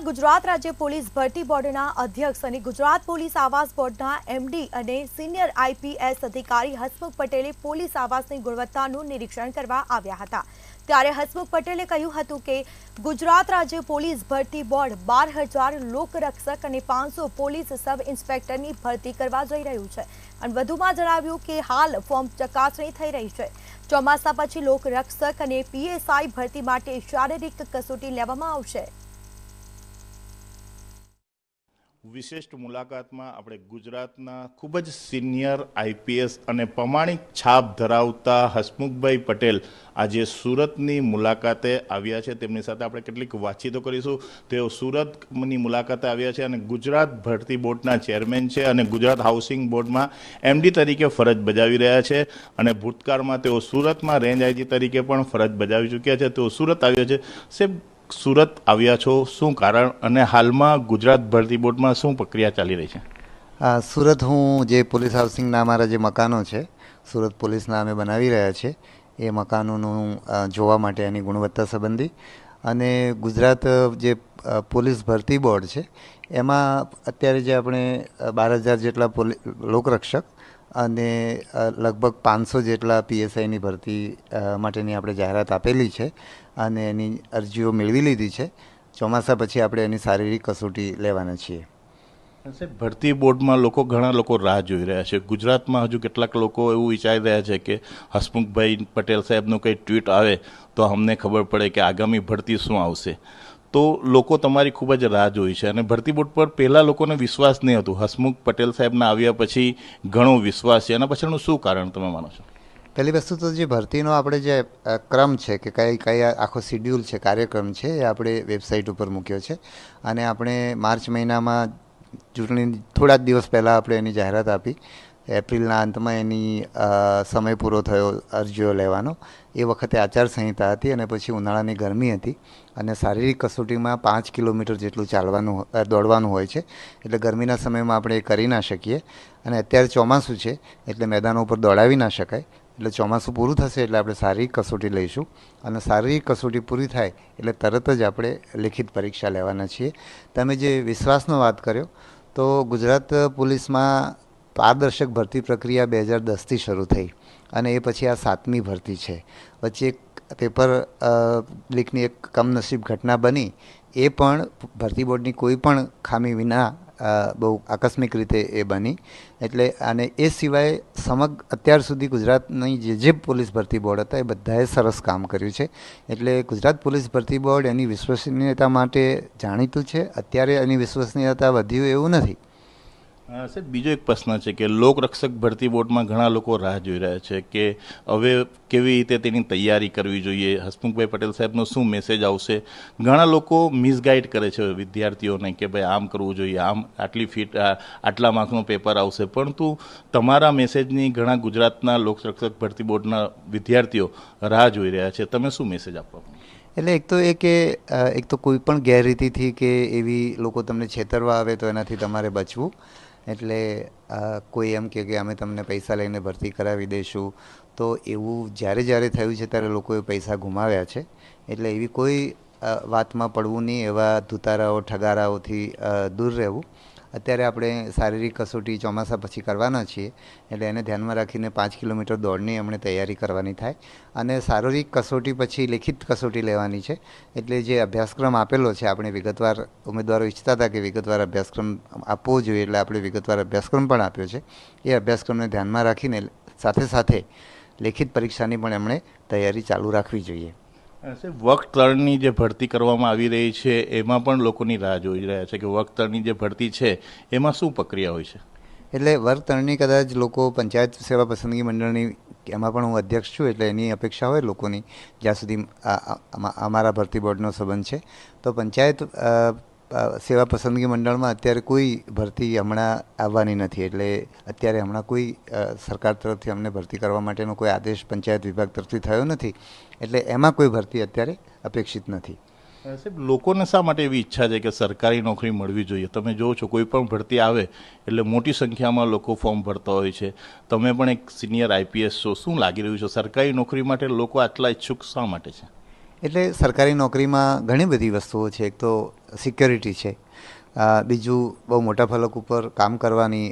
ગુજરાત રાજ્ય પોલીસ ભરતી બોર્ડના અધ્યક્ષ અને ગુજરાત પોલીસ આવાસ બોર્ડના એમડી અને સિનિયર આઈપીએસ અધિકારી હસમુખ પટેલે પોલીસ આવાસની ગુણવત્તાનું નિરીક્ષણ કરવા આવ્યા હતા। ત્યારે હસમુખ પટેલે કહ્યું હતું કે ગુજરાત રાજ્ય પોલીસ ભરતી બોર્ડ 12,000 લોકરક્ષક અને 500 પોલીસ સબ ઇન્સ્પેક્ટરની ભરતી કરવા જઈ રહ્યું છે અને વધુમાં જણાવ્યું કે હાલ ફોર્મ ચકાસણી થઈ રહી છે। ચોમાસા પછી લોકરક્ષક અને પીએસઆઈ ભરતી માટે શારીરિક કસોટી લેવામાં આવશે। વિશિષ્ટ મુલાકાતમાં આપણે ગુજરાતના ખૂબ જ સિનિયર આઈપીએસ અને પ્રમાણિક છાપ ધરાવતા હસમુખભાઈ પટેલ આજે સુરતની મુલાકાતે આવ્યા છે। તેમની સાથે આપણે કેટલીક વાતચીતો કરીશું। તેઓ સુરતની મુલાકાતે આવ્યા છે અને ગુજરાત ભરતી બોર્ડના ચેરમેન છે અને ગુજરાત હાઉસિંગ બોર્ડમાં એમડી તરીકે ફરજ બજાવી રહ્યા છે અને ભૂતકાળમાં તેઓ સુરતમાં રેન્જ આઈજી તરીકે પણ ફરજ બજાવી ચૂક્યા છે। તેઓ સુરત આવ્યા છે। સાહેબ, સુરત આવ્યા છો, શું કારણ અને હાલમાં ગુજરાત ભરતી બોર્ડમાં શું પ્રક્રિયા ચાલી રહી છે? સુરત હું જે પોલીસ હાઉસિંગના અમારા જે મકાનો છે સુરત પોલીસના અમે બનાવી રહ્યા છે એ મકાનોનું જોવા માટે એની ગુણવત્તા સંબંધી અને ગુજરાત જે પોલીસ ભરતી બોર્ડ છે એમાં અત્યારે જે આપણે 12,000 જેટલા લોકરક્ષક અને લગભગ 500 જેટલા પીએસઆઈની ભરતી માટેની આપણે જાહેરાત આપેલી છે અને એની અરજીઓ મેળવી લીધી છે। ચોમાસા પછી આપણે એની શારીરિક કસોટી લેવાના છીએ। સાહેબ, ભરતી બોર્ડમાં ઘણા લોકો રાહ જોઈ રહ્યા છે। ગુજરાતમાં હજુ કેટલાક લોકો એવું વિચારી રહ્યા છે કે હસમુખભાઈ પટેલ સાહેબનું કંઈ ટ્વીટ આવે તો અમને ખબર પડે કે આગામી ભરતી શું આવશે। તો લોકો તમારી ખૂબ જ રાહ જોઈ છે અને ભરતી બોર્ડ પર પહેલાં લોકોને વિશ્વાસ નહીં હતું। હસમુખ પટેલ સાહેબના આવ્યા પછી ઘણો વિશ્વાસ છે। એના પાછળનું શું કારણ તમે માનો છો? પહેલી વસ્તુ તો જે ભરતીનો આપણે જે ક્રમ છે કે કઈ આખો શિડ્યુલ છે, કાર્યક્રમ છે એ આપણે વેબસાઇટ ઉપર મૂક્યો છે અને આપણે માર્ચ મહિનામાં ચૂંટણી થોડા જ દિવસ પહેલાં આપણે એની જાહેરાત આપી। એપ્રિલના અંતમાં એની સમય પૂરો થયો અરજીઓ લેવાનો। એ વખતે આચારસંહિતા હતી અને પછી ઉનાળાની ગરમી હતી અને શારીરિક કસોટીમાં 5 કિલોમીટર જેટલું દોડવાનું હોય છે એટલે ગરમીના સમયમાં આપણે એ કરી ના શકીએ અને અત્યારે ચોમાસું છે એટલે મેદાનો ઉપર દોડાવી ના શકાય। એટલે ચોમાસું પૂરું થશે એટલે આપણે શારીરિક કસોટી લઈશું અને શારીરિક કસોટી પૂરી થાય એટલે તરત જ આપણે લેખિત પરીક્ષા લેવાના છીએ। તમે જે વિશ્વાસનો વાત કર્યો તો ગુજરાત પોલીસમાં પારદર્શક ભરતી પ્રક્રિયા 2010થી શરૂ થઈ અને એ પછી આ 7મી ભરતી છે। વચ્ચે એક પેપર લીકની એક કમનસીબ ઘટના બની, એ પણ ભરતી બોર્ડની કોઈ પણ ખામી વિના બહુ આકસ્મિક રીતે એ બની। એટલે અને એ સિવાય અત્યાર સુધી ગુજરાતની જે પોલીસ ભરતી બોર્ડ હતા એ બધાએ સરસ કામ કર્યું છે। એટલે ગુજરાત પોલીસ ભરતી બોર્ડ એની વિશ્વસનીયતા માટે જાણીતું છે। અત્યારે એની વિશ્વસનીયતા વધ્યું એવું નથી। સાહેબ, બીજો એક પ્રશ્ન છે કે લોકરક્ષક ભરતી બોર્ડમાં ઘણા લોકો રાહ જોઈ રહ્યા છે કે હવે કેવી રીતે તેની તૈયારી કરવી જોઈએ, હસમુખભાઈ પટેલ સાહેબનો શું મેસેજ આવશે। ઘણા લોકો મિસગાઈડ કરે છે વિદ્યાર્થીઓને કે ભાઈ આમ કરવું જોઈએ, આમ આટલી ફીટ આટલા માર્ક્સનું પેપર આવશે, પરંતુ તમારા મેસેજની ઘણા ગુજરાતના લોકરક્ષક ભરતી બોર્ડના વિદ્યાર્થીઓ રાહ જોઈ રહ્યા છે। તમે શું મેસેજ આપવા? એટલે એક તો કોઈ પણ ગેરરીતિથી કે એવી લોકો તમને છેતરવા આવે તો એનાથી તમારે બચવું। એટલે કોઈ એમ કે અમે તમને પૈસા લઈને ભરતી કરાવી દઈશું તો એવું જ્યારે થયું છે ત્યારે લોકોએ પૈસા ગુમાવ્યા છે। એટલે એવી કોઈ વાતમાં પડવું નહીં, એવા ધુતારાઓ ઠગારાઓથી દૂર રહેવું। અત્યારે આપણે શારીરિક કસોટી ચોમાસા પછી કરવાના છીએ એટલે એને ધ્યાનમાં રાખીને 5 કિલોમીટર દોડની અમને તૈયારી કરવાની થાય અને શારીરિક કસોટી પછી લેખિત કસોટી લેવાની છે। એટલે જે અભ્યાસક્રમ આપેલો છે આપણે વિગતવાર ઉમેદવારો ઈચ્છતા હતા કે વિગતવાર અભ્યાસક્રમ આપવો જોઈએ એટલે આપણે વિગતવાર અભ્યાસક્રમ પણ આપ્યો છે। એ અભ્યાસક્રમને ધ્યાનમાં રાખીને સાથે લેખિત પરીક્ષાની પણ એમણે તૈયારી ચાલુ રાખવી જોઈએ। વર્ગ 3ની જે ભરતી કરવામાં આવી રહી છે એમાં પણ લોકોની રાહ જોઈ રહ્યા છે કે વર્ગ 3ની જે ભરતી છે એમાં શું પ્રક્રિયા હોય છે? એટલે વર્ગ 3ની કદાચ લોકો પંચાયત સેવા પસંદગી મંડળની, એમાં પણ હું અધ્યક્ષ છું એટલે એની અપેક્ષા હોય લોકોની, જ્યાં સુધી અમારા ભરતી બોર્ડનો સંબંધ છે તો પંચાયત સેવા પસંદગી મંડળમાં અત્યારે કોઈ ભરતી હમણાં આવવાની નથી। એટલે અત્યારે હમણાં કોઈ સરકાર તરફથી અમને ભરતી કરવા માટેનો કોઈ આદેશ પંચાયત વિભાગ તરફથી થયો નથી એટલે એમાં કોઈ ભરતી અત્યારે અપેક્ષિત નથી। સાહેબ, લોકોને શા માટે એવી ઈચ્છા છે કે સરકારી નોકરી મળવી જોઈએ? તમે જોવો છો કોઈ પણ ભરતી આવે એટલે મોટી સંખ્યામાં લોકો ફોર્મ ભરતા હોય છે। તમે પણ એક સિનિયર આઈપીએસ છો, શું લાગી રહ્યું છે સરકારી નોકરી માટે લોકો આટલા ઈચ્છુક શા માટે છે? એટલે સરકારી નોકરીમાં ઘણી બધી વસ્તુઓ છે. એક તો સિક્યોરિટી છે, બીજું બહુ મોટા ફલક ઉપર કામ કરવાની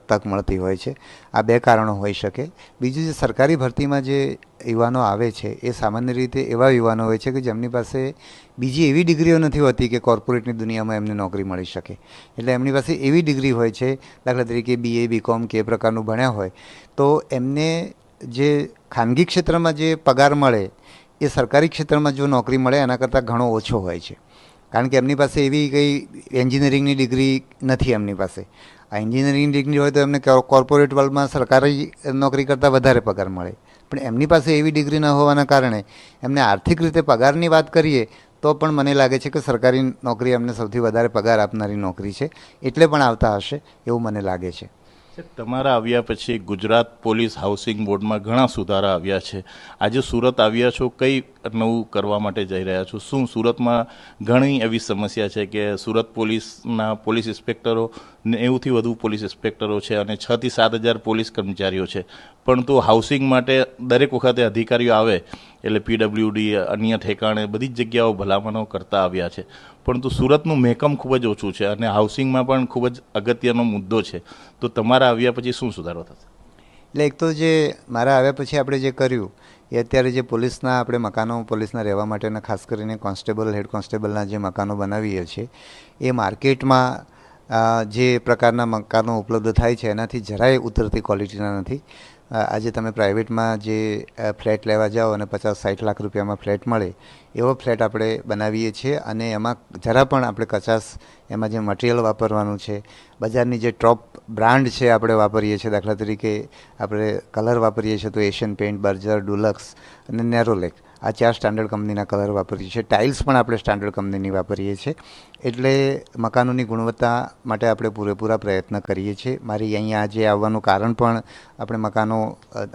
તક મળતી હોય છે. આ બે કારણો હોઈ શકે. બીજું જે સરકારી ભરતીમાં જે યુવાનો આવે છે એ સામાન્ય રીતે એવા યુવાનો હોય છે કે જેમની પાસે બીજી એવી ડિગ્રીઓ નથી હોતી કે કોર્પોરેટની દુનિયામાં એમને નોકરી મળી શકે. એટલે એમની પાસે એવી ડિગ્રી હોય છે, દાખલા તરીકે BA BCom કે એ પ્રકારનું ભણ્યા હોય, તો એમને જે ખાનગી ક્ષેત્રમાં જે પગાર મળે એ સરકારી ક્ષેત્રમાં જો નોકરી મળે એના કરતાં ઘણો ઓછો હોય છે. કારણ કે એમની પાસે એવી કંઈ એન્જિનિયરિંગની ડિગ્રી નથી. એમની પાસે આ એન્જિનિયરિંગની ડિગ્રી હોય તો એમને કોર્પોરેટ વર્લ્ડમાં સરકારી નોકરી કરતાં વધારે પગાર મળે. પણ એમની પાસે એવી ડિગ્રી ન હોવાના કારણે એમને આર્થિક રીતે પગારની વાત કરીએ તો પણ મને લાગે છે કે સરકારી નોકરી એમને સૌથી વધારે પગાર આપનારી નોકરી છે, એટલે પણ આવતા હશે એવું મને લાગે છે. તમારા આવ્યા પછી ગુજરાત પોલીસ હાઉસિંગ બોર્ડમાં ઘણા સુધારા આવ્યા છે. આજે સુરત આવ્યા છો, કઈ નવું કરવા માટે જઈ રહ્યા છો? શું સુરતમાં ઘણી એવી સમસ્યા છે કે સુરત પોલીસના પોલીસ ઇન્સ્પેક્ટરો 90થી વધુ પોલીસ ઇન્સ્પેક્ટરો છે અને 6 થી 7 હજાર પોલીસ કર્મચારીઓ છે, પરંતુ હાઉસિંગ માટે દરેક વખતે અધિકારીઓ આવે એટલે PWD અન્ય ઠેકાણે બધી જ જગ્યાઓ ભલામણો કરતા આવ્યા છે, પરંતુ સુરતનું મહેકમ ખૂબ જ ઓછું છે અને હાઉસિંગમાં પણ ખૂબ જ અગત્યનો મુદ્દો છે. તો તમારા આવ્યા પછી શું સુધારો થશે? એટલે એક તો જે મારા આવ્યા પછી આપણે જે કર્યું એ અત્યારે જે પોલીસના આપણે મકાનો પોલીસના રહેવા માટેના ખાસ કરીને કોન્સ્ટેબલ હેડ કોન્સ્ટેબલના જે મકાનો બનાવીએ છીએ એ માર્કેટમાં જે પ્રકારના મકાનો ઉપલબ્ધ થાય છે એનાથી જરાય ઉતરતી ક્વોલિટીના નથી. આજે તમે પ્રાઇવેટમાં જે ફ્લેટ લેવા જાઓ અને 50-60 લાખ રૂપિયામાં ફ્લેટ મળે એવો ફ્લેટ આપણે બનાવીએ છીએ અને એમાં જરા પણ આપણે કચાસ એમાં જે મટીરિયલ વાપરવાનું છે, બજારની જે ટોપ બ્રાન્ડ છે આપણે વાપરીએ છીએ. દાખલા તરીકે આપણે કલર વાપરીએ છીએ તો એશિયન પેઇન્ટ, બર્જર, ડુલક્સ અને નેરોલેક, આ 4 સ્ટાન્ડર્ડ કંપનીના કલર વાપરીએ છીએ. ટાઇલ્સ પણ આપણે સ્ટાન્ડર્ડ કંપનીની વાપરીએ છીએ. એટલે મકાનોની ગુણવત્તા માટે આપણે પૂરેપૂરા પ્રયત્ન કરીએ છીએ. મારી અહીંયા આજે આવવાનું કારણ પણ આપણે મકાનો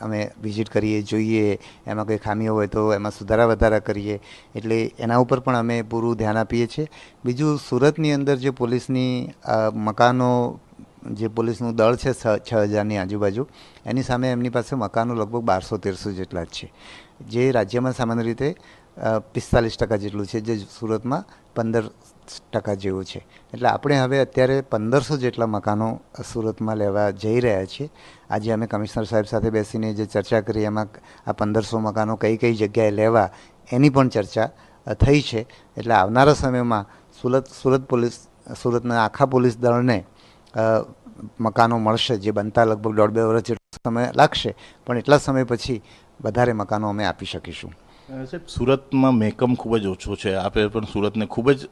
અમે વિઝિટ કરીએ, જોઈએ, એમાં કંઈ ખામીઓ હોય તો એમાં સુધારા વધારા કરીએ, એટલે એના ઉપર પણ અમે પૂરું ધ્યાન આપીએ છીએ. બીજું, સુરતની અંદર જે પોલીસની મકાનો જે પોલીસનું દળ છે 6,000ની આજુબાજુ, એની સામે એમની પાસે મકાનો લગભગ 1200-1300 જેટલા જ છે, જે રાજ્યમાં સામાન્ય રીતે 45% જેટલું છે, જે સુરતમાં 15% જેવું છે. એટલે આપણે હવે અત્યારે 1500 જેટલા મકાનો સુરતમાં લેવા જઈ રહ્યા છીએ. આજે અમે કમિશનર સાહેબ સાથે બેસીને જે ચર્ચા કરી એમાં આ 1500 મકાનો કઈ કઈ જગ્યાએ લેવા એની પણ ચર્ચા થઈ છે. એટલે આવનારા સમયમાં સુરતના આખા પોલીસ દળને મકાનો મળશે, જે બનતા લગભગ 1.5-2 વર્ષ જેટલો સમય લાગશે, પણ એટલા સમય પછી વધારે મકાનો અમે આપી શકીશું. સાહેબ, સુરતમાં મહેકમ ખૂબ જ ઓછો છે. આપણે પણ સુરતને ખૂબ જ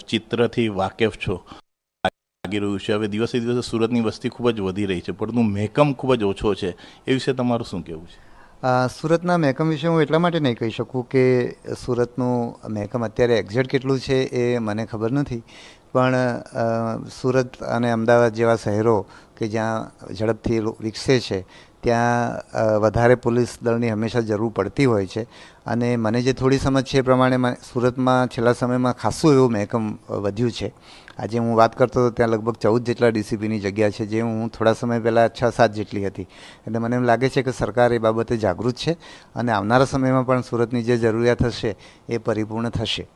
ચિત્રથી વાકેફ છો, લાગી રહ્યું છે. હવે દિવસે દિવસે સુરતની વસ્તી ખૂબ જ વધી રહી છે, પરંતુ મહેકમ ખૂબ જ ઓછો છે. એ વિશે તમારું શું કહેવું છે? સુરતના મહેકમ વિશે હું એટલા માટે નહીં કહી શકું કે સુરતનું મહેકમ અત્યારે એક્ઝેક્ટ કેટલું છે એ મને ખબર નથી, પણ સુરત અને અમદાવાદ જેવા શહેરો કે જ્યાં ઝડપથી વિકસે છે ત્યાં વધારે પોલીસ દળની હંમેશા જરૂર પડતી હોય છે. અને મને જે થોડી સમજ છે એ પ્રમાણે સુરતમાં છેલ્લા સમયમાં ખાસું એવું મહેકમ વધ્યું છે. આજે હું વાત કરતો હતો ત્યાં લગભગ 14 જેટલા DCPની જગ્યા છે, જે હું થોડા સમય પહેલાં 6-7 જેટલી હતી. એટલે મને એમ લાગે છે કે સરકાર એ બાબતે જાગૃત છે અને આવનારા સમયમાં પણ સુરતની જે જરૂરિયાત હશે એ પરિપૂર્ણ થશે.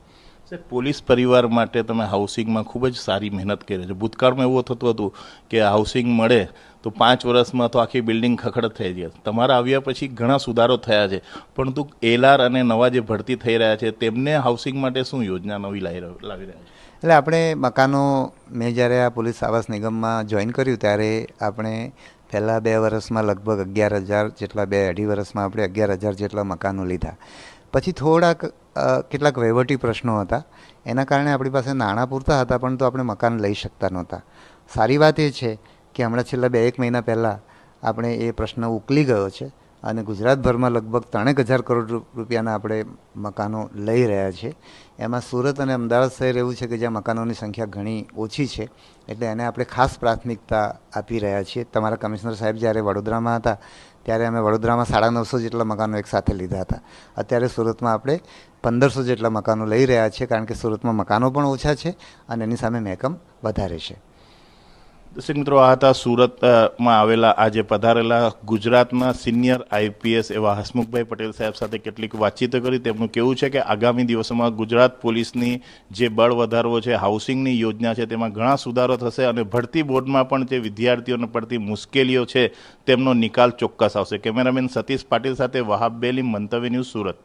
પોલીસ પરિવાર માટે તમે હાઉસિંગમાં ખૂબ જ સારી મહેનત કરી છે. ભૂતકાળમાં એવું થતું હતું કે હાઉસિંગ મળે તો 5 વર્ષમાં તો આખી બિલ્ડિંગ ખખડ થઈ જાય. તમારા આવ્યા પછી ઘણા સુધારો થયા છે, પરંતુ LR અને નવા જે ભરતી થઈ રહ્યા છે તેમને હાઉસિંગ માટે શું યોજના નવી લાવી રહ્યા છે? એટલે આપણે મકાનો, મેં જ્યારે આ પોલીસ આવાસ નિગમમાં જોઈન કર્યું ત્યારે આપણે પહેલાં 2 વર્ષમાં લગભગ 11,000 જેટલા, 2-2.5 વર્ષમાં આપણે 11,000 જેટલા મકાનો લીધા. પછી કેટલાક વહીવટી પ્રશ્નો હતા, એના કારણે આપણી પાસે નાણાં પૂરતા હતા, પણ તો આપણે મકાન લઈ શકતા નહોતા. સારી વાત એ છે કે હમણાં છેલ્લા 2-1 મહિના પહેલાં આપણે એ પ્રશ્ન ઉકલી ગયો છે અને ગુજરાતભરમાં લગભગ 3,000 કરોડ રૂપિયાના આપણે મકાનો લઈ રહ્યા છીએ. એમાં સુરત અને અમદાવાદ શહેર એવું છે કે જ્યાં મકાનોની સંખ્યા ઘણી ઓછી છે, એટલે એને આપણે ખાસ પ્રાથમિકતા આપી રહ્યા છીએ. તમારા કમિશનર સાહેબ જ્યારે વડોદરામાં હતા ત્યારે અમે વડોદરામાં 950 જેટલા મકાનો એકસાથે લીધા હતા. અત્યારે સુરતમાં આપણે 1500 જેટલા મકાનો લઈ રહ્યા છીએ, કારણ કે સુરતમાં મકાનો પણ ઓછા છે અને એની સામે મહેકમ વધારે છે. દર્શક મિત્રો, આ હતા સુરતમાં આવેલા આજે પધારેલા ગુજરાતના સિનિયર આઈપીએસ એવા હસમુખભાઈ પટેલ સાહેબ સાથે કેટલીક વાતચીતો કરી. તેમનું કહેવું છે કે આગામી દિવસોમાં ગુજરાત પોલીસની જે બળ વધારવો છે, હાઉસિંગની યોજના છે, તેમાં ઘણા સુધારો થશે અને ભરતી બોર્ડમાં પણ જે વિદ્યાર્થીઓને પડતી મુશ્કેલીઓ છે તેમનો નિકાલ ચોક્કસ આવશે. કેમેરામેન સતીશ પાટીલ સાથે વહાબ બેલી, મંતવ્ય ન્યૂઝ, સુરત.